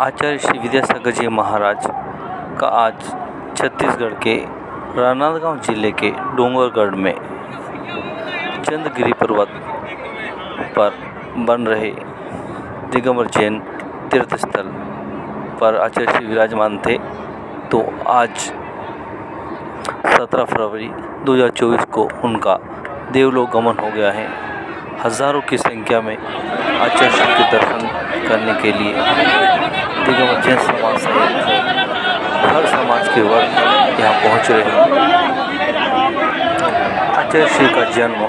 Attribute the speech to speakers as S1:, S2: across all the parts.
S1: आचार्य श्री विद्यासागर जी महाराज का आज छत्तीसगढ़ के राजनांदगांव जिले के डोंगरगढ़ में चंद्रगिरी पर्वत पर बन रहे दिगंबर जैन तीर्थ स्थल पर आचार्य श्री विराजमान थे। तो आज 17 फरवरी 2024 को उनका देवलोक गमन हो गया है। हज़ारों की संख्या में आचार्य श्री के दर्शन करने के लिए दिगंबर जैन समाज सहित हर समाज के वर्ग यहाँ पहुँच रहे हैं। आचार्य श्री का जन्म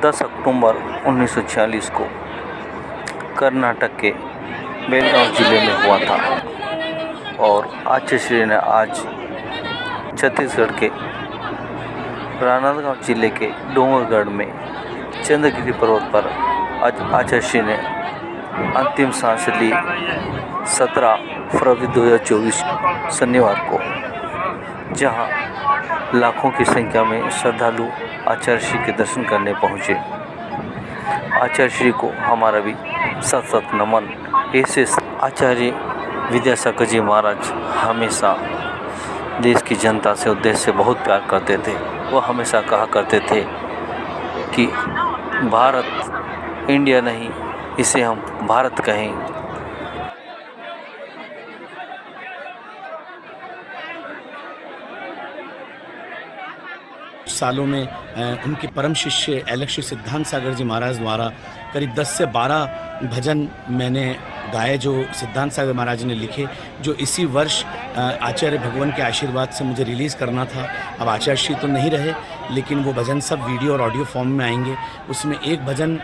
S1: 10 अक्टूबर 1946 को कर्नाटक के बेलगांव जिले में हुआ था और आचार्य श्री ने आज छत्तीसगढ़ के राजनांदगांव जिले के डोंगरगढ़ में चंद्रगिरी पर्वत पर आज आचार्य श्री ने अंतिम सांस ली 17 फरवरी 2024 शनिवार को, जहां लाखों की संख्या में श्रद्धालु आचार्य श्री के दर्शन करने पहुंचे। आचार्य श्री को हमारा भी सत सत नमन। ऐसे आचार्य विद्यासागर जी महाराज हमेशा देश की जनता से और देश से बहुत प्यार करते थे। वो हमेशा कहा करते थे कि भारत इंडिया नहीं, इसे हम भारत कहें।
S2: सालों में उनके परम शिष्य अलक्ष्य सिद्धांत सागर जी महाराज द्वारा करीब 10 से 12 भजन मैंने गाए जो सिद्धांत सागर महाराज ने लिखे, जो इसी वर्ष आचार्य भगवान के आशीर्वाद से मुझे रिलीज़ करना था। अब आचार्य श्री तो नहीं रहे, लेकिन वो भजन सब वीडियो और ऑडियो फॉर्म में आएंगे। उसमें एक भजन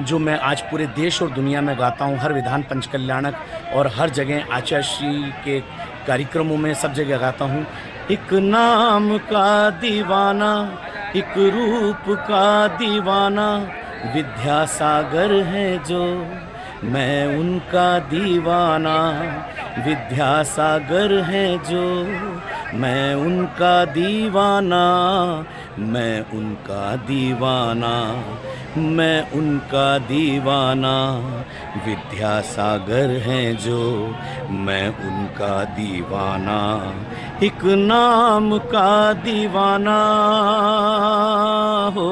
S2: जो मैं आज पूरे देश और दुनिया में गाता हूँ, हर विधान पंचकल्याणक और हर जगह आचार्य श्री के कार्यक्रमों में सब जगह गाता हूँ। एक नाम का दीवाना, एक रूप का दीवाना, विद्यासागर है जो मैं उनका दीवाना। विद्यासागर है जो मैं उनका दीवाना, मैं उनका दीवाना, मैं उनका दीवाना। विद्यासागर हैं जो मैं उनका दीवाना, एक नाम का दीवाना हो।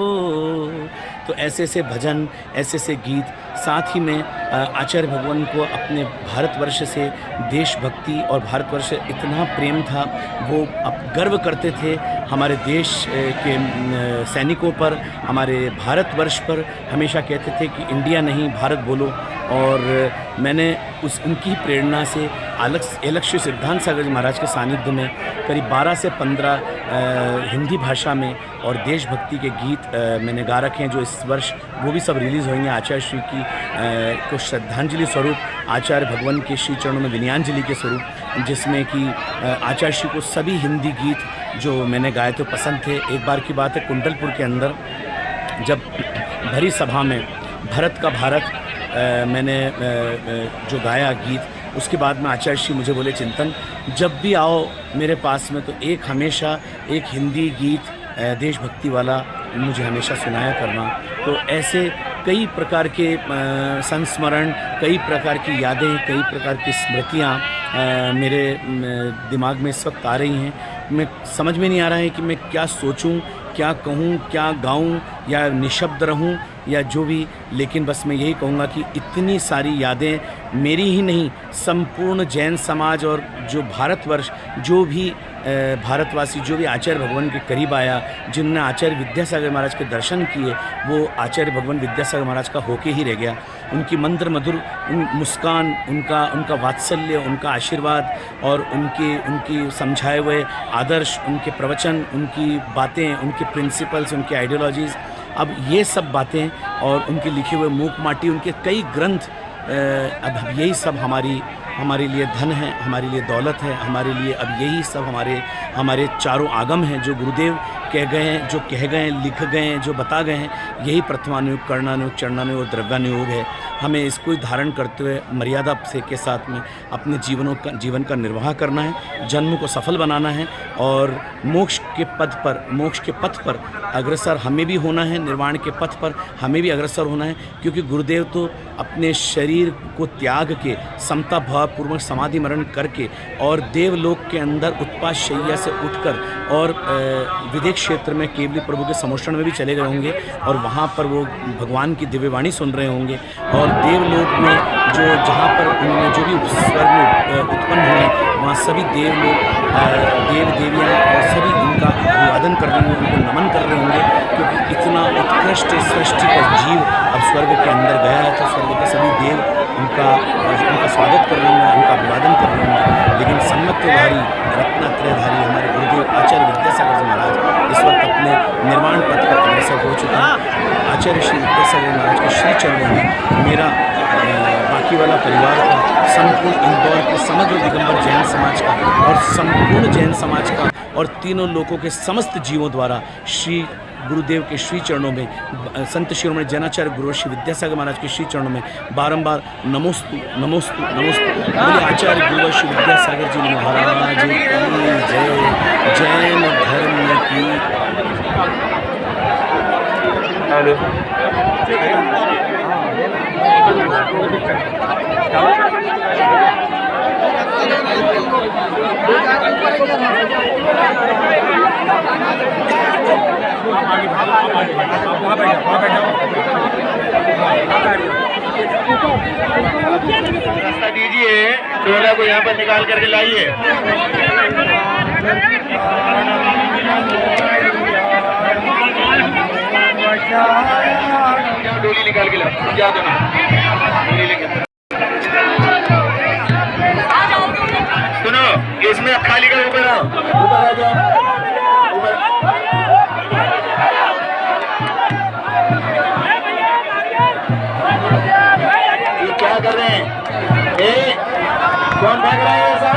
S2: तो ऐसे ऐसे भजन, ऐसे ऐसे गीत, साथ ही में आचार्य भगवान को अपने भारतवर्ष से देशभक्ति और भारतवर्ष से इतना प्रेम था, वो अब गर्व करते थे हमारे देश के सैनिकों पर, हमारे भारतवर्ष पर। हमेशा कहते थे कि इंडिया नहीं भारत बोलो। और मैंने उनकी प्रेरणा से अलक्ष्य सिद्धांत सागर जी महाराज के सानिध्य में करीब 12 से 15 हिंदी भाषा में और देशभक्ति के गीत मैंने गा रखे हैं, जो इस वर्ष वो भी सब रिलीज़ होंगे आचार्य श्री की को श्रद्धांजलि स्वरूप, आचार्य भगवान के श्री चरणों में विनयांजलि के स्वरूप, जिसमें कि आचार्य श्री को सभी हिंदी गीत जो मैंने गाए थे पसंद थे। एक बार की बात है, कुंडलपुर के अंदर जब भरी सभा में भारत का भारत मैंने जो गाया गीत, उसके बाद में आचार्य श्री मुझे बोले, चिंतन जब भी आओ मेरे पास में तो एक हमेशा एक हिंदी गीत देशभक्ति वाला मुझे हमेशा सुनाया करना। तो ऐसे कई प्रकार के संस्मरण, कई प्रकार की यादें, कई प्रकार की स्मृतियाँ मेरे दिमाग में इस वक्त आ रही हैं। मैं समझ में नहीं आ रहा है कि मैं क्या सोचूं, क्या कहूं, क्या गाऊं या निशब्द रहूं या जो भी, लेकिन बस मैं यही कहूँगा कि इतनी सारी यादें मेरी ही नहीं, संपूर्ण जैन समाज और जो भारतवर्ष, जो भी भारतवासी, जो भी आचार्य भगवान के करीब आया, जिनने आचार्य विद्यासागर महाराज के दर्शन किए, वो आचार्य भगवान विद्यासागर महाराज का होके ही रह गया। उनकी मंत्र मधुर मुस्कान, उनका वात्सल्य, उनका आशीर्वाद और उनकी समझाए हुए आदर्श, उनके प्रवचन, उनकी बातें, उनके प्रिंसिपल्स, उनकी आइडियोलॉजीज़, अब ये सब बातें और उनके लिखे हुए मूक माटी, उनके कई ग्रंथ, अब यही सब हमारे लिए धन है, हमारे लिए दौलत है, हमारे लिए अब यही सब हमारे चारों आगम हैं जो गुरुदेव कह गए हैं, जो कह गए हैं, लिख गए हैं, जो बता गए हैं, यही प्रथमानुयोग, कर्णानुयोग, चरणानुयोग और द्रव्यानुयोग है। हमें इसको धारण करते हुए मर्यादा से के साथ में अपने जीवन का निर्वाह करना है, जन्म को सफल बनाना है और मोक्ष के पथ पर अग्रसर हमें भी होना है, निर्वाण के पथ पर हमें भी अग्रसर होना है। क्योंकि गुरुदेव तो अपने शरीर को त्याग के समता भावपूर्वक समाधि मरण करके और देवलोक के अंदर उत्पात शैया से उठकर और विदेश क्षेत्र में केवली प्रभु के समोषण में भी चले गए होंगे और वहाँ पर वो भगवान की दिव्यवाणी सुन रहे होंगे। और देवलोक में जहाँ पर उन्होंने जो भी स्वर्ग में उत्पन्न हुए वहाँ सभी देवलोक देव देवियाँ और सभी उनका अभिवादन कर रहे होंगे, उनको नमन कर रहे होंगे। क्योंकि इतना उत्कृष्ट सृष्टि का जीव अब स्वर्ग के अंदर गया है तो स्वर्ग के सभी देव उनका स्वागत कर रहे होंगे, उनका अभिवादन कर रहे होंगे। लेकिन सम्मत्यधारी रत्नात्रयधारी हमारे गुरुदेव आचार्य विद्यासागर जी महाराज इस वक्त अपने निर्वाण पथ पर अग्रसर हो चुके हैं। आचार्य श्री विद्यासागर महाराज के श्री चरणों में मेरा बाकी वाला परिवार का, संपूर्ण इंदौर के समग्र दिगंबर जैन समाज का और संपूर्ण जैन समाज का और तीनों लोगों के समस्त जीवों द्वारा श्री गुरुदेव के श्री चरणों में, संत शिरोमणि जैनाचार्य गुरु श्री विद्यासागर महाराज के श्री चरणों में बारंबार नमोस्तु नमोस्तु नमोस्तु। बोले आचार्य गुरु श्री विद्यासागर जी महाराज की जय, जैन धर्म की।
S1: हेलो
S3: रास्ता दीजिए, चोला को यहाँ पर निकाल करके लाइए। डोली निकाल के लाओ, जा दो ना, डोली लेके। सुनो, इसमें खाली कर, ऊपर आओ, ऊपर आ जाओ, ऊपर। ये क्या कर रहे हैं? कौन भाग रहा है ऐसा?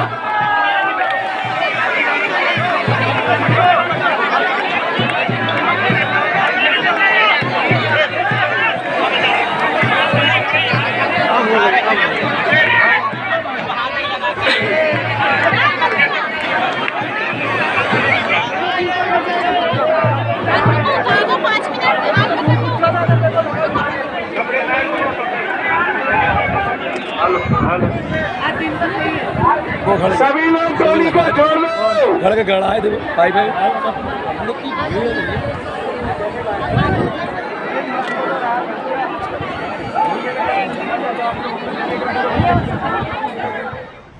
S3: सभी लोग टोली को छोड़ लो।
S4: घर के गड़ा है देखो भाई भाई।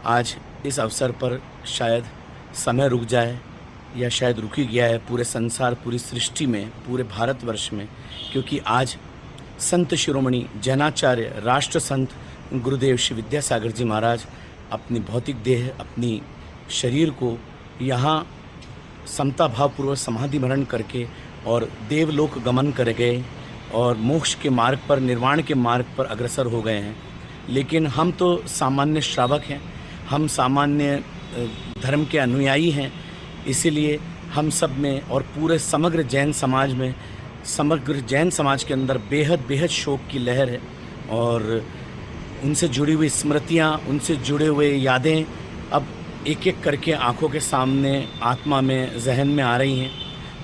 S2: आज इस अवसर पर शायद समय रुक जाए या शायद रुक ही गया है पूरे संसार, पूरी सृष्टि में, पूरे भारतवर्ष में। क्योंकि आज संत शिरोमणि जैनाचार्य राष्ट्र संत गुरुदेव श्री विद्यासागर जी महाराज अपनी भौतिक देह, अपनी शरीर को यहाँ समता भावपूर्वक समाधि मरण करके और देवलोक गमन कर गए और मोक्ष के मार्ग पर, निर्वाण के मार्ग पर अग्रसर हो गए हैं। लेकिन हम तो सामान्य श्रावक हैं, हम सामान्य धर्म के अनुयायी हैं। इसीलिए हम सब में और पूरे समग्र जैन समाज में, समग्र जैन समाज के अंदर बेहद शोक की लहर है और उनसे जुड़ी हुई स्मृतियाँ, उनसे जुड़े हुए यादें अब एक एक करके आँखों के सामने, आत्मा में, जहन में आ रही हैं।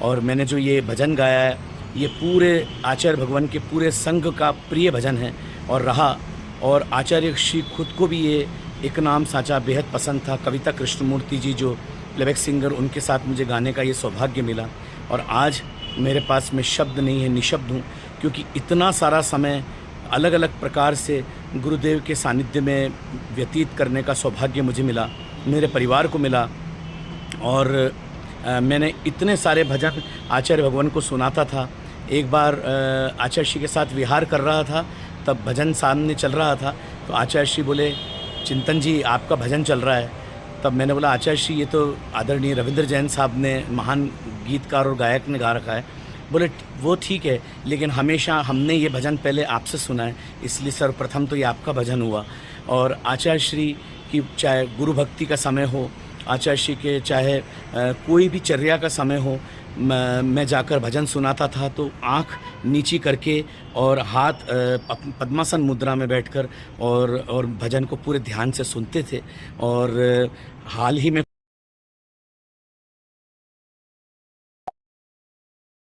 S2: और मैंने जो ये भजन गाया है, ये पूरे आचार्य भगवान के पूरे संघ का प्रिय भजन है और रहा। और आचार्य श्री खुद को भी ये एक नाम साचा बेहद पसंद था। कविता कृष्णमूर्ति जी जो प्लेबैक सिंगर, उनके साथ मुझे गाने का ये सौभाग्य मिला। और आज मेरे पास में शब्द नहीं है, निशब्द हूँ, क्योंकि इतना सारा समय अलग अलग प्रकार से गुरुदेव के सानिध्य में व्यतीत करने का सौभाग्य मुझे मिला, मेरे परिवार को मिला। और मैंने इतने सारे भजन आचार्य भगवान को सुनाता था। एक बार आचार्य श्री के साथ विहार कर रहा था, तब भजन सामने चल रहा था, तो आचार्य श्री बोले, चिंतन जी आपका भजन चल रहा है। तब मैंने बोला, आचार्य श्री ये तो आदरणीय रविंद्र जैन साहब ने, महान गीतकार और गायक ने गा रखा है। बोले वो ठीक है, लेकिन हमेशा हमने ये भजन पहले आपसे सुना है, इसलिए सर्वप्रथम तो ये आपका भजन हुआ। और आचार्य श्री की चाहे गुरु भक्ति का समय हो, आचार्य श्री के चाहे कोई भी चर्या का समय हो, मैं जाकर भजन सुनाता था तो आँख नीची करके और हाथ पद्मासन मुद्रा में बैठकर और भजन को पूरे ध्यान से सुनते थे। और हाल ही में